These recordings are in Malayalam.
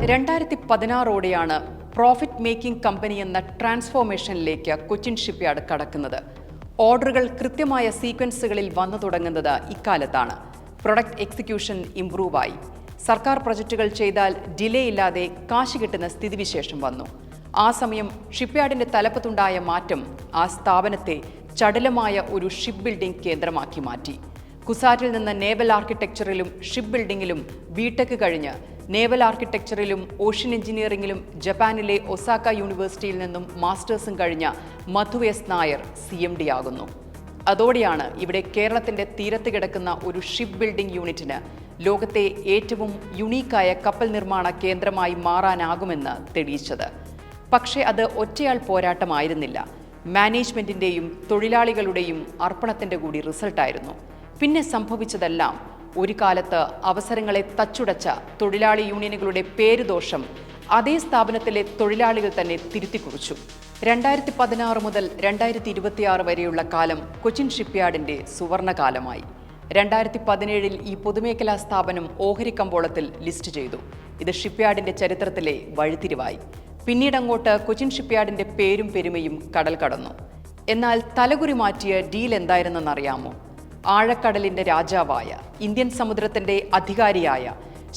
2016 പ്രോഫിറ്റ് മേക്കിംഗ് കമ്പനി എന്ന ട്രാൻസ്ഫോർമേഷനിലേക്ക് കൊച്ചിൻ ഷിപ്പ്യാർഡ് കടക്കുന്നത്. ഓർഡറുകൾ കൃത്യമായ സീക്വൻസുകളിൽ വന്നു തുടങ്ങുന്നത് ഇക്കാലത്താണ്. Product execution ഇംപ്രൂവായി. സർക്കാർ പ്രൊജക്റ്റുകൾ ചെയ്താൽ ഡിലേ ഇല്ലാതെ കാശ് കിട്ടുന്ന സ്ഥിതിവിശേഷം വന്നു. ആ സമയം ഷിപ്പ്യാർഡിന്റെ തലപ്പത്തുണ്ടായ മാറ്റം ആ സ്ഥാപനത്തെ ചടുലമായ ഒരു ഷിപ്പ് ബിൽഡിംഗ് കേന്ദ്രമാക്കി മാറ്റി. കുസാറ്റിൽ നിന്ന് നേവൽ ആർക്കിടെക്ചറിലും ഷിപ്പ് ബിൽഡിംഗിലും ബിടെക് കഴിഞ്ഞ് നേവൽ ആർക്കിടെക്ചറിലും ഓഷ്യൻ എഞ്ചിനീയറിംഗിലും ജപ്പാനിലെ ഒസാക്ക യൂണിവേഴ്സിറ്റിയിൽ നിന്നും മാസ്റ്റേഴ്സും കഴിഞ്ഞ മധു എസ് നായർ CMD ആകുന്നു. അതോടെയാണ് ഇവിടെ കേരളത്തിന്റെ തീരത്ത് കിടക്കുന്ന ഒരു ഷിപ്പ് ബിൽഡിംഗ് യൂണിറ്റിന് ലോകത്തെ ഏറ്റവും യുണീക്കായ കപ്പൽ നിർമ്മാണ കേന്ദ്രമായി മാറാനാകുമെന്ന് തെളിയിച്ചത്. പക്ഷേ അത് ഒറ്റയാൾ പോരാട്ടമായിരുന്നില്ല. മാനേജ്മെന്റിന്റെയും തൊഴിലാളികളുടെയും അർപ്പണത്തിന്റെ കൂടി റിസൾട്ടായിരുന്നു. പിന്നെ സംഭവിച്ചതെല്ലാം ഒരു കാലത്ത് അവസരങ്ങളെ തച്ചുടച്ച തൊഴിലാളി യൂണിയനുകളുടെ പേരുദോഷം അതേ സ്ഥാപനത്തിലെ തൊഴിലാളികൾ തന്നെ തിരുത്തിക്കുറിച്ചു. 2016 മുതൽ 2026 വരെയുള്ള കാലം കൊച്ചിൻ ഷിപ്പ്യാർഡിന്റെ സുവർണകാലമായി. 2017 ഈ പൊതുമേഖലാ സ്ഥാപനം ഓഹരി കമ്പോളത്തിൽ ലിസ്റ്റ് ചെയ്തു. ഇത് ഷിപ്പ്യാർഡിന്റെ ചരിത്രത്തിലെ വഴിത്തിരിവായി. പിന്നീടങ്ങോട്ട് കൊച്ചിൻ ഷിപ്പ്യാർഡിന്റെ പേരും പെരുമയും കടൽ കടന്നു. എന്നാൽ തലകുറി മാറ്റിയ ഡീൽ എന്തായിരുന്നെന്നറിയാമോ? ആഴക്കടലിന്റെ രാജാവായ, ഇന്ത്യൻ സമുദ്രത്തിന്റെ അധികാരിയായ,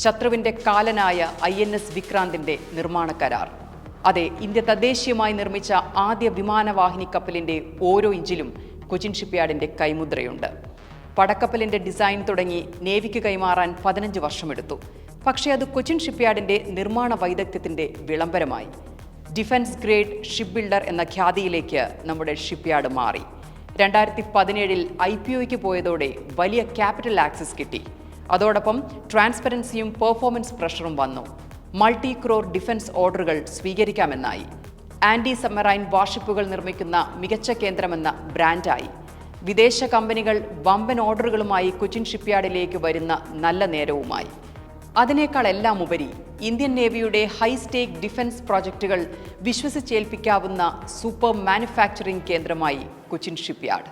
ശത്രുവിന്റെ കാലനായ INS വിക്രാന്തിന്റെ നിർമ്മാണ കരാർ. അതെ, ഇന്ത്യ തദ്ദേശീയമായി നിർമ്മിച്ച ആദ്യ വിമാനവാഹിനി കപ്പലിന്റെ ഓരോ ഇഞ്ചിലും കൊച്ചിൻ ഷിപ്പ്യാർഡിന്റെ കൈമുദ്രയുണ്ട്. പടക്കപ്പലിന്റെ ഡിസൈൻ തുടങ്ങി നേവിക്ക് കൈമാറാൻ 15 വർഷമെടുത്തു. പക്ഷേ അത് കൊച്ചിൻ ഷിപ്പ്യാർഡിന്റെ നിർമ്മാണ വൈദഗ്ധ്യത്തിന്റെ വിളംബരമായി. ഡിഫൻസ് ഗ്രേഡ് ഷിപ്പ് ബിൽഡർ എന്ന ഖ്യാതിയിലേക്ക് നമ്മുടെ ഷിപ്പ്യാർഡ് മാറി. 2017 IPOയ്ക്ക് പോയതോടെ വലിയ ക്യാപിറ്റൽ ആക്സസ് കിട്ടി. അതോടൊപ്പം ട്രാൻസ്പെറൻസിയും പെർഫോമൻസ് പ്രഷറും വന്നു. മൾട്ടി ക്രോർ ഡിഫൻസ് ഓർഡറുകൾ സ്വീകരിക്കാമെന്നായി. ആന്റി സബ്മറൈൻ വാർഷിപ്പുകൾ നിർമ്മിക്കുന്ന മികച്ച കേന്ദ്രമെന്ന ബ്രാൻഡായി. വിദേശ കമ്പനികൾ വമ്പൻ ഓർഡറുകളുമായി കൊച്ചിൻ ഷിപ്പ്യാർഡിലേക്ക് വരുന്ന നല്ല നേരവുമായി. അതിനേക്കാളെല്ലാം ഉപരി ഇന്ത്യൻ നേവിയുടെ ഹൈ സ്റ്റേക്ക് ഡിഫൻസ് പ്രോജക്റ്റുകൾ വിശ്വസിച്ചേൽപ്പിക്കാവുന്ന സൂപ്പർ മാനുഫാക്ചറിംഗ് കേന്ദ്രമായി കൊച്ചിൻ ഷിപ്പ്യാർഡ്.